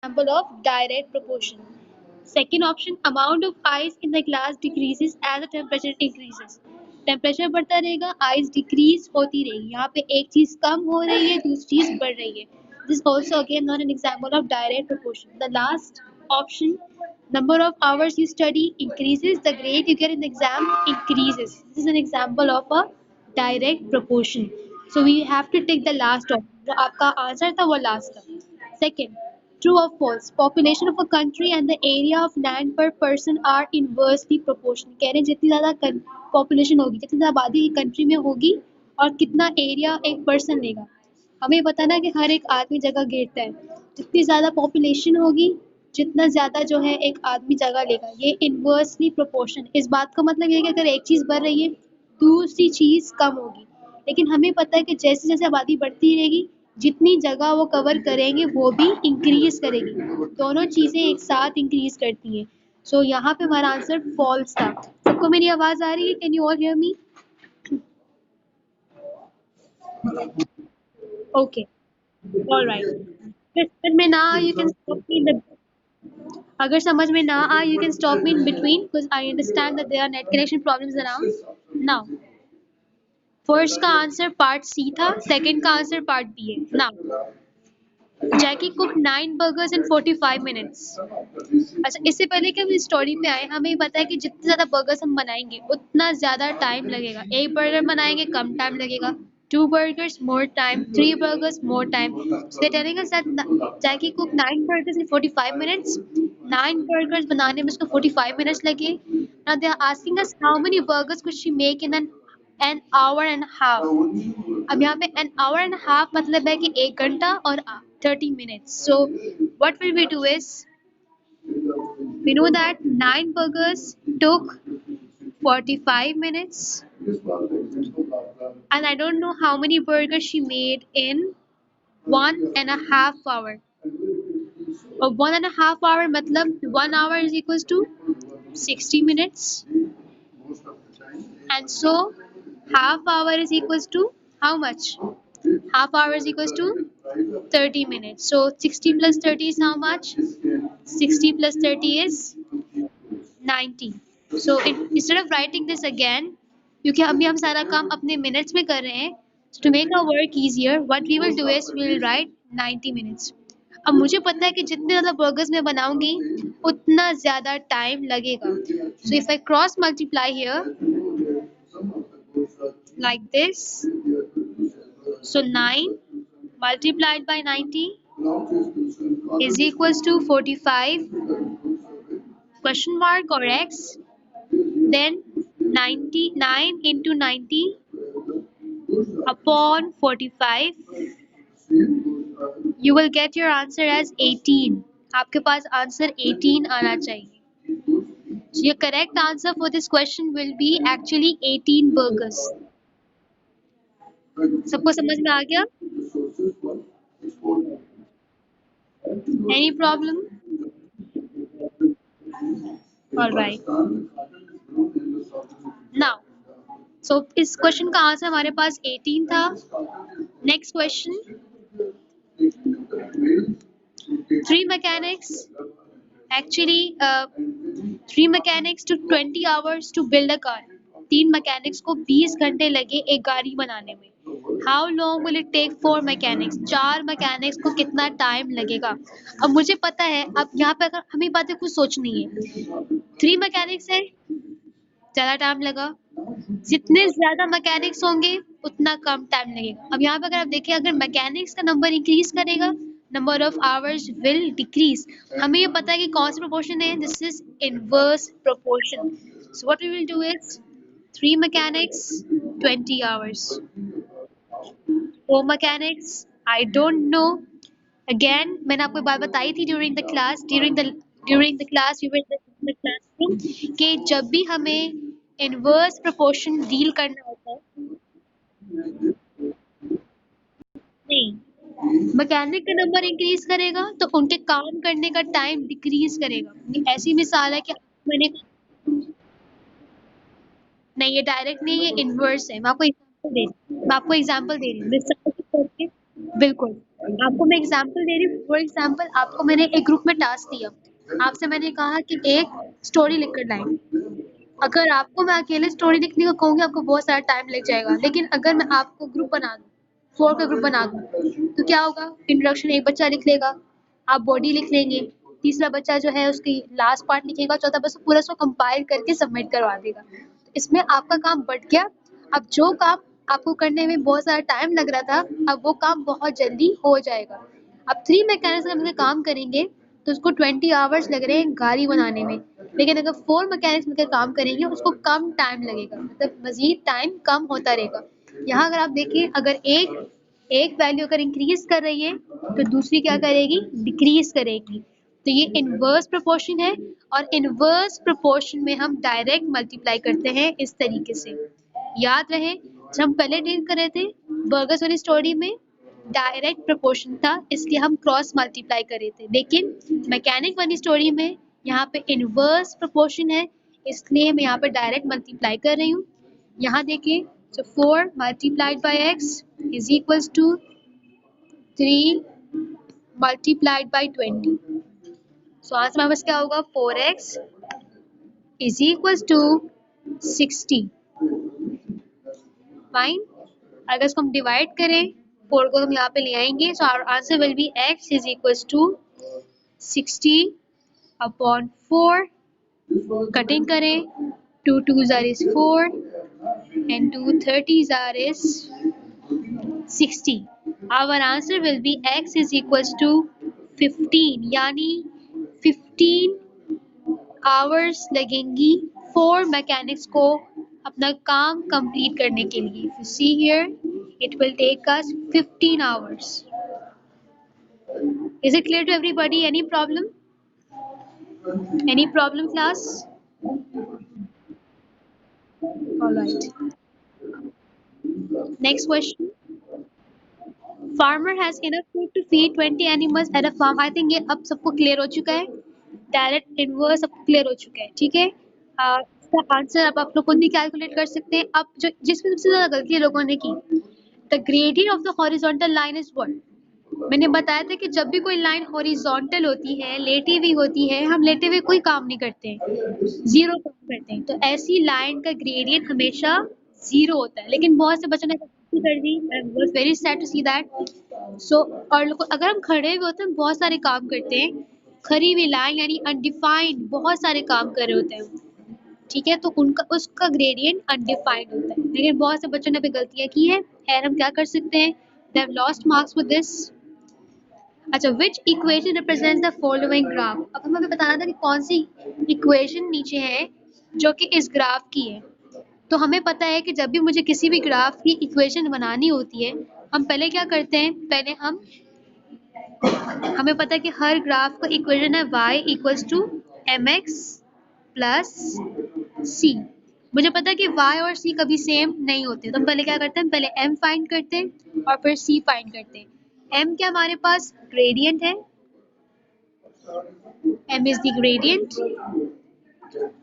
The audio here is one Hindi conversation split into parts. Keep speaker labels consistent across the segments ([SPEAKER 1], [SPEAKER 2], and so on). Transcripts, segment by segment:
[SPEAKER 1] example of direct proportion. Second option, amount of ice in the glass decreases as the temperature increases. Temperature बढ़ता रहेगा, आइस डिक्रीज होती रहेगी. यहाँ पे एक चीज कम हो रही है, दूसरी चीज बढ़ रही है. This also again not an example of direct proportion. The last option, number of hours you study increases, the grade you get in the exam increases. This is an example of a direct proportion. So we have to take the last option. जो आपका आंसर था वो लास्ट था. Second, true or false? Population of a country and the area of land per person are inversely proportional. कह रहे हैं जितनी ज़्यादा पॉपुलेशन होगी, जितनी ज़्यादा आबादी कंट्री में होगी और कितना एरिया एक पर्सन लेगा. हमें पता ना कि हर एक आदमी जगह घेरता है. जितनी ज़्यादा पॉपुलेशन होगी, जितना ज़्यादा जो है एक आदमी जगह लेगा. ये इन्वर्सली प्रोपोर्शन. इस बात का मतलब ये है कि अगर एक चीज़ बढ़ रही है, दूसरी चीज़ कम होगी. लेकिन हमें पता है कि जैसे जैसे आबादी बढ़ती रहेगी, जितनी जगह वो कवर करेंगे वो भी इंक्रीज करेगी. दोनों चीजें एक साथ इंक्रीज करती हैं. सो यहाँ पे हमारा आंसर फॉल्स था. सबको मेरी आवाज आ रही है? Can you all hear me? Okay, alright. फिर में ना you can stop me in the, अगर समझ में ना आए you can stop me in between because I understand that there are net connection problems around. Now first का आंसर पार्ट सी था, सेकंड का आंसर पार्ट बी है. Now Jackie cook 9 burgers in 45 minutes. अच्छा, इससे पहले कि हम इस स्टोरी पे आए, हमें पता है कि जितने ज़्यादा बर्गर्स हम बनाएंगे उतना ज़्यादा टाइम लगेगा. एक बर्गर बनाएंगे कम टाइम लगेगा, 2 burgers more time, 3 burgers more time. So they're telling us that Jackie cooked 9 burgers in 45 minutes. 9 burgers बनाने में उसको 45 minutes लगे. Now they are asking us how many burgers could she make in an hour and a half. अब यहाँ पे an hour and a half मतलब है कि 1 घंटा और 30 minutes. So what will we do is, we know that 9 burgers took 45 minutes, and I don't know how many burgers she made in 1.5 hour. और 1.5 hour मतलब 1 hour is equals to 60 minutes, and so half hour is equals to how much? Half hour is equals to 30 minutes. So 60 plus 30 is how much? 60 plus 30 is 90. So instead of writing this again, क्योंकि अभी हम सारा काम अपने minutes में कर रहे हैं, so to make our work easier, what we will do is we will write 90 minutes. अब मुझे पता है कि जितने ज़्यादा burgers मैं बनाऊंगी उतना ज़्यादा time लगेगा. So if I cross multiply here like this, so 9 multiplied by 90 is equals to 45 question mark or x, then 99 into 90 upon 45, you will get your answer as 18. आपके पास आंसर 18 आना चाहिए. So your correct answer for this question will be actually 18 burgers. सबको समझ में आ गया? Any problem? All right. Now, so इस क्वेश्चन का आंसर हमारे पास 18 था. Next question, 3 mechanics actually 3 mechanics to 20 hours to build a car. 3 mechanics को 20 घंटे लगे एक गाड़ी बनाने में. How long will it take 4 mechanics? 4 mechanics को कितना टाइम लगेगा? अब मुझे पता है, अब यहाँ पे अगर हमें बातें कुछ सोचनी है. 3 mechanics है, ज़्यादा टाइम लगा. जितने ज़्यादा मैकेनिक्स होंगे उतना कम टाइम लगेगा. अब यहाँ पे अगर आप देखें, अगर मैकेनिक्स का नंबर इंक्रीज करेगा, number of hours will decrease. हमें ये पता है कि कौन सा प्रोपोर्शन है, this is inverse proportion. So what we will do is 3 mechanics 20 hours, 4 mechanics I don't know. Again मैंने आपको बात बताई थी during the class you were in the classroom कि जब भी हमें इनवर्स प्रोपोर्शन डील करना होता है, नहीं, मैकेनिक का नंबर इंक्रीज करेगा तो उनके काम करने का टाइम डिक्रीज करेगा. ऐसी मिसाल है कि मैंने, नहीं ये डायरेक्ट नहीं, ये इनवर्स है. मैं आपको एग्जांपल दे रही हूँ. बिल्कुल। आपको मैं एग्जांपल दे रही हूँ। फॉर एग्जांपल आपको मैंने एक ग्रुप में टास्क दिया, आपसे मैंने कहा कि एक स्टोरी लिखकर लाएं। अगर आपको मैं अकेले स्टोरी लिखने को कहूँगी आपको बहुत सारा टाइम लग जाएगा, लेकिन अगर मैं आपको ग्रुप बना दूँ, 4 का ग्रुप बना दूँ, तो क्या होगा? इंट्रोडक्शन एक बच्चा लिख लेगा, आप बॉडी लिख लेंगे, तीसरा बच्चा जो है उसकी लास्ट पार्ट लिखेगा, चौथा बच्चा पूरा उसको कंपाइल करके सबमिट करवा देगा। इसमें आपका काम बढ़ गया। अब जो काम आपको करने में बहुत सारा टाइम लग रहा था, अब वो काम बहुत जल्दी हो जाएगा। अब 3 मैकेनिक्स अगर मिलकर काम करेंगे तो उसको 20 आवर्स लग रहे हैं गाड़ी बनाने में, लेकिन अगर 4 मैकेनिक्स मिलकर काम करेंगे उसको कम टाइम लगेगा, मतलब मजीद टाइम कम होता रहेगा। यहाँ अगर आप देखिए, अगर एक एक वैल्यू अगर इंक्रीज कर रही है तो दूसरी क्या करेगी? डिक्रीज करेगी। तो ये इनवर्स प्रोपोर्शन है, और इनवर्स प्रोपोर्शन में हम डायरेक्ट मल्टीप्लाई करते हैं इस तरीके से। याद रहे, जब हम पहले डील कर रहे थे बर्गर्स वाली स्टोरी में डायरेक्ट प्रोपोर्शन था, इसलिए हम क्रॉस मल्टीप्लाई कर रहे थे, लेकिन मैकेनिक वाली स्टोरी में यहाँ पे इनवर्स प्रोपोर्शन है, इसलिए मैं यहाँ पे डायरेक्ट मल्टीप्लाई कर रही हूँ। यहाँ देखिए, so 4 multiplied by x is equals to 3 multiplied by 20. So answer हमारे पास क्या होगा? 4x is equals to 60. Fine. अगर इसको हम डिवाइड करें, 4 को हम यहाँ पे ले आएंगे, so our answer will be x is equals to 60 upon 4. Cutting करें, 2 2s are is 4 and 2 30s are is 60. Our answer will be x is equals to 15, यानी 15 आवर्स लगेंगी 4 मैकेनिक्स को अपना काम कंप्लीट करने के लिए। If you see here, it will take us 15 hours. Is it clear to everybody? Any problem? Any problem, class? All right. Next question. Farmer has enough food to feed 20 animals at a farm. I think ये अब सबको क्लियर हो चुका है, डायरेक्ट इनवर्स सबको क्लियर हो चुका है, ठीक है। इसका आंसर अब आप लोग खुद भी कैलकुलेट कर सकते हैं। अब जो जिसमें सबसे ज्यादा गलती लोगों ने की, the gradient of the horizontal line is what? मैंने बताया था कि जब भी कोई लाइन हॉरिजॉन्टल होती है, लेटी हुई होती है, हम लेटे हुए कोई काम नहीं करते हैं, जीरो काम करते हैं, तो ऐसी लाइन का ग्रेडियंट हमेशा जीरो होता है। लेकिन बहुत से बच्चों ने गलती कर दी, I am very sad to see that. So और अगर हम खड़े हुए होते हैं, बहुत सारे काम करते हैं, खड़ी हुई लाइन यानी अनडिफाइंड बहुत सारे काम कर रहे होते हैं, ठीक है, तो उनका उसका ग्रेडियंट अनडिफाइंड होता है। लेकिन बहुत से बच्चों ने भी गलतियां की है, खैर हम क्या कर सकते हैं, they have lost marks with this. अच्छा, which equation represents the following graph? अब हमें बताना था कि कौन सी इक्वेशन नीचे है जो कि इस ग्राफ की है। तो हमें पता है कि जब भी मुझे किसी भी ग्राफ की इक्वेशन बनानी होती है, हम पहले क्या करते हैं, पहले हमें पता है कि हर ग्राफ का इक्वेशन है y equals to mx plus c। मुझे पता है कि y और c कभी सेम नहीं होते, तो हम पहले क्या करते हैं, पहले m फाइंड करते हैं और फिर c फाइंड करते हैं। m क्या हमारे पास ग्रेडियंट है, m इज द ग्रेडियंट,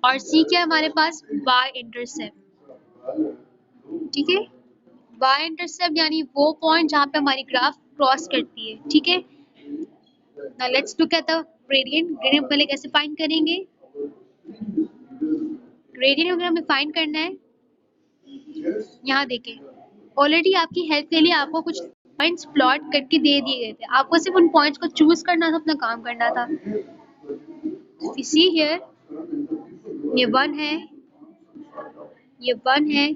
[SPEAKER 1] और c क्या हमारे पास y इंटरसेप्ट, ठीक है, y इंटरसेप्ट यानी वो पॉइंट जहाँ पे हमारी ग्राफ क्रॉस करती है, ठीक है। Now let's look at the gradient. Gradient पहले कैसे फाइंड करेंगे, ग्रेडियंट अगर हमें फाइंड करना है, यहाँ देखें, ऑलरेडी आपकी हेल्प के लिए आपको कुछ पॉइंट्स प्लॉट करके दे दिए गए थे, आपको सिर्फ उन पॉइंट्स को चूज करना था, अपना काम करना था। सी हियर, ये 1 है, ये 1 है,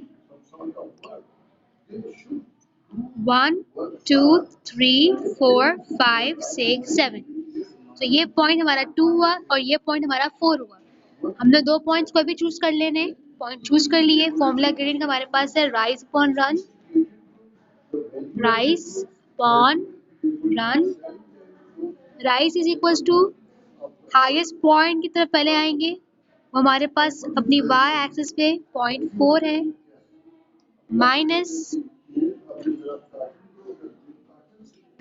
[SPEAKER 1] 1 2 3 4 5 6 7, तो ये पॉइंट हमारा 2 हुआ और ये पॉइंट हमारा 4 हुआ। हमने 2 पॉइंट्स को भी चूज कर लेने, पॉइंट चूज कर लिए। फॉर्मूला ग्रेडियंट हमारे पास है rise upon run, rise upon run, rise is equals to highest point की तरफ पहले आएंगे, वो हमारे पास अपनी y एक्सिस पे 0.4 है, माइनस,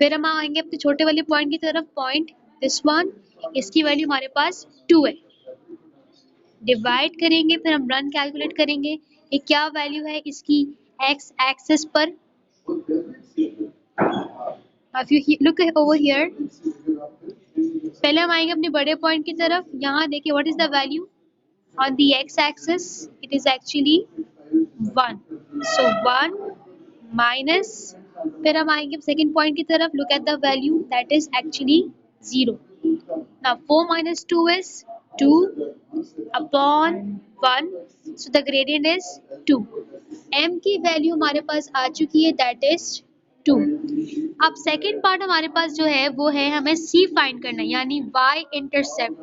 [SPEAKER 1] फिर हम आएंगे अपने छोटे वाले पॉइंट की तरफ, पॉइंट दिस वन, इसकी वैल्यू हमारे पास 2 है, डिवाइड करेंगे, फिर हम रन कैलकुलेट करेंगे, ये क्या वैल्यू है इसकी x एक्सिस पर, If you look over here, पहले हम आएंगे अपने बड़े पॉइंट की तरफ. यहाँ देखिए what is the value on the x axis. It is actually 1. So 1 minus, फिर हम आएंगे सेकेंड पॉइंट की तरफ. Look at the value, that is actually 0. Now 4 minus 2 is 2 upon 1. So the gradient is 2. m की वैल्यू हमारे पास आ चुकी है, that is 2. अब सेकेंड पार्ट हमारे पास जो है वो है हमें c फाइंड करना है, यानी y इंटरसेप्ट.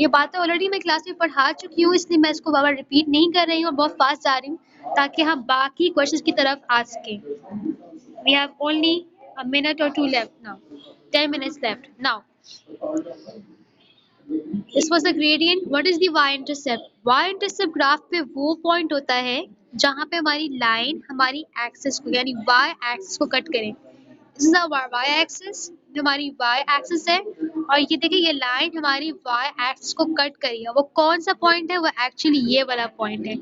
[SPEAKER 1] ये बातें ऑलरेडी मैं क्लास में पढ़ा चुकी हूँ, इसलिए मैं इसको बार रिपीट नहीं कर रही हूँ और बहुत फास्ट जा रही हूँ ताकि हम बाकी क्वेश्चंस की तरफ आ सकें. We have only a minute or two left now. 10 minutes left. Now, this was the gradient. What is the y-intercept? Y-intercept graph पे वो पॉइंट होता है जहाँ पे हमारी लाइन हमारी एक्सिस को यानी y एक्सिस को कट करे. This is our y axis, जो हमारी y एक्सिस है, और ये देखिए ये लाइन हमारी y एक्सिस को कट करी है. वो कौन सा पॉइंट है? वो एक्चुअली ये वाला पॉइंट है.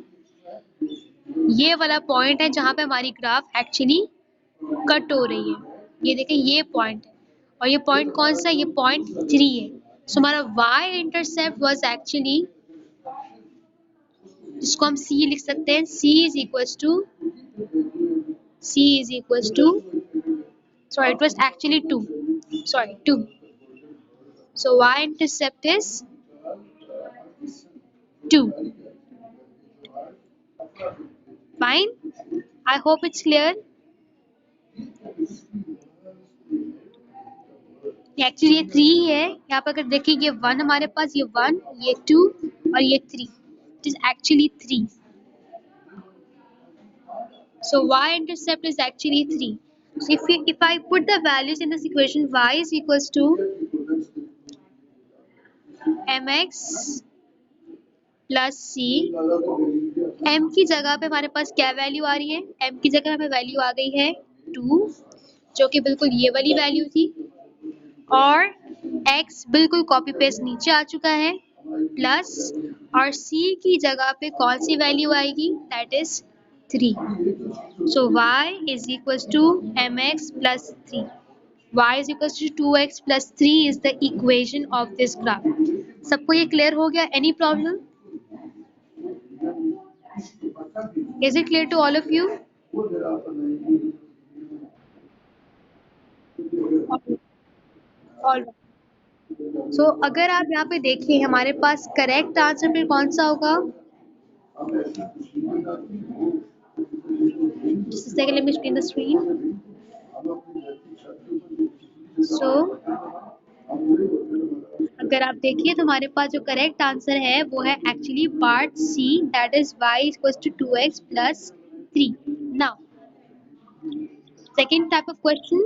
[SPEAKER 1] ये वाला पॉइंट है जहाँ पे हमारी ग्राफ एक्चुअली कट हो रही है. ये देखिए ये पॉइंट है, और ये पॉइंट कौन सा है? ये पॉइंट 3 है. सो हमारा y इंटरसेप्ट वाज एक्चुअली, जिसको हम c लिख सकते हैं, c is equals to sorry, it was actually 2. Sorry, 2. So y intercept is 2. Fine. I hope it's clear. Actually ये 3 ही है. यहाँ पर अगर देखिए ये 1 हमारे पास, ये 1, ये 2 और ये 3. It is actually 3. So y intercept is actually 3. So if I put the values in this equation, y is equals to mx plus c. m की जगह पे हमारे पास क्या वैल्यू आ रही है? m की जगह हमें वैल्यू आ गई है 2, जो कि बिल्कुल ये वाली वैल्यू थी, और x बिल्कुल कॉपी पेस्ट नीचे आ चुका है, प्लस, और c की जगह पे कौन सी वैल्यू आएगी? That is 3. So y is equals to mx plus 3. y is equals to 2x plus 3 is the equation of this graph. सबको ये क्लियर हो गया? Any problem? Is it clear to all of you? All right. So अगर आप यहाँ पे देखें, हमारे पास करेक्ट आंसर फिर कौन सा होगा? Just a second, let me screen the screen. So अगर आप देखिए तो हमारे पास जो करेक्ट आंसर है वो है actually part C, that is y equals to 2x plus 3. Now second type of question.